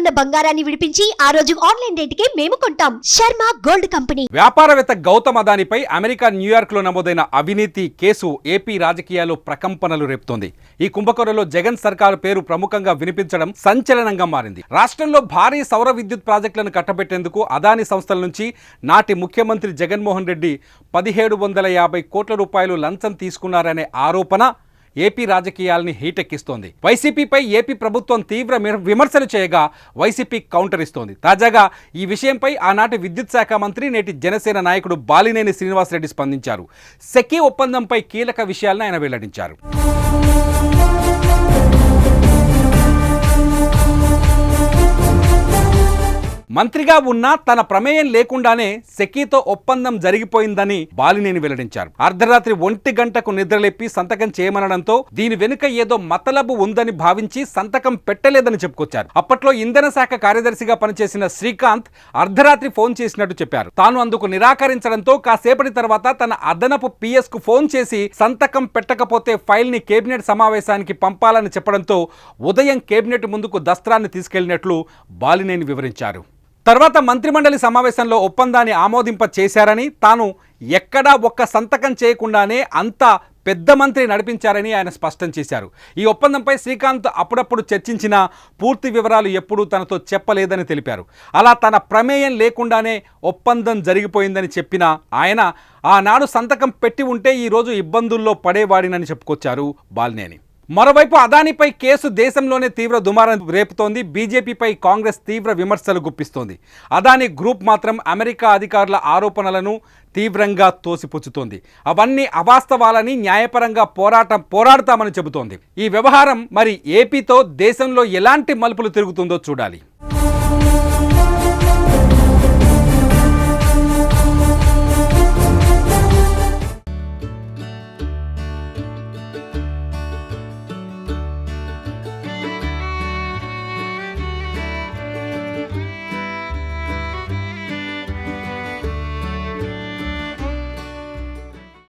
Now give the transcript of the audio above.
ఉన్న బంగారాన్ని విడిపించి ఆ రోజు ఆన్లైన్ రేటుకే మేము కొంటాం. Sharma gold company. వ్యాపారవేత్త గౌతమ్ అదానీపై అమెరికా న్యూయార్క్ లో నమోదైన అవినీతి కేసు ఏపీ రాజకీయాల్లో ప్రకంపనలు రేపుతోంది. ఈ కుంభకోణంలో జగన్ సర్కారు పేరు ప్రముఖంగా వినిపించడం సంచలనంగా మారింది. రాష్ట్రంలో భారీ సౌర విద్యుత్ ప్రాజెక్టులను కట్టబెట్టేందుకు అదానీ సంస్థల నుంచి నాటి ముఖ్యమంత్రి జగన్మోహన్ రెడ్డి 1750 కోట్ల రూపాయలు లంచం తీసుకున్నారనే ఆరోపణ ఏపీ రాజకీయాల్ని హీటెక్కిస్తోంది. వైసీపీపై ఏపీ ప్రభుత్వం తీవ్ర విమర్శలు చేయగా వైసీపీ కౌంటర్ ఇస్తోంది. తాజాగా ఈ విషయంపై ఆనాటి విద్యుత్ శాఖ మంత్రి నేటి జనసేన నాయకుడు బాలినేని శ్రీనివాసరెడ్డి స్పందించారు. సెకీ ఒప్పందంపై కీలక విషయాలను ఆయన వెల్లడించారు. మంత్రిగా ఉన్న తన ప్రమేయం లేకుండానే సెకీతో ఒప్పందం జరిగిపోయిందని బాలినేని వెల్లడించారు. అర్ధరాత్రి 1 గంటకు నిద్రలేపి సంతకం చేయమనడంతో దీని వెనుక ఏదో మతలబు ఉందని భావించి సంతకం పెట్టలేదని చెప్పుకొచ్చారు. అప్పట్లో ఇంధన శాఖ కార్యదర్శిగా పనిచేసిన శ్రీకాంత్ అర్ధరాత్రి ఫోన్ చేసినట్టు చెప్పారు. తాను అందుకు నిరాకరించడంతో కాసేపటి తర్వాత తన అదనపు పిఎస్ కు ఫోన్ చేసి సంతకం పెట్టకపోతే ఫైల్ ని కేబినెట్ సమావేశానికి పంపాలని చెప్పడంతో ఉదయం కేబినెట్ ముందుకు దస్త్రాన్ని తీసుకెళ్లినట్లు బాలినేని వివరించారు. తర్వాత మంత్రిమండలి సమావేశంలో ఒప్పందాన్ని ఆమోదింప చేశారని, తాను ఎక్కడా ఒక్క సంతకం చేయకుండానే అంతా పెద్ద మంత్రి నడిపించారని ఆయన స్పష్టం చేశారు. ఈ ఒప్పందంపై శ్రీకాంత్ అప్పుడప్పుడు చర్చించిన పూర్తి వివరాలు ఎప్పుడూ తనతో చెప్పలేదని తెలిపారు. అలా తన ప్రమేయం లేకుండానే ఒప్పందం జరిగిపోయిందని చెప్పిన ఆయన ఆనాడు సంతకం పెట్టి ఉంటే ఈరోజు ఇబ్బందుల్లో పడేవాడినని చెప్పుకొచ్చారు బాలినేని. మరోవైపు అదానీపై కేసు దేశంలోనే తీవ్ర దుమారం రేపుతోంది. బీజేపీపై కాంగ్రెస్ తీవ్ర విమర్శలు గుప్పిస్తోంది. అదానీ గ్రూప్ మాత్రం అమెరికా అధికారుల ఆరోపణలను తీవ్రంగా తోసిపుచ్చుతోంది. అవన్నీ అవాస్తవాలని న్యాయపరంగా పోరాడతామని చెబుతోంది. ఈ వ్యవహారం మరి ఏపీతో దేశంలో ఎలాంటి మలుపులు తిరుగుతుందో చూడాలి.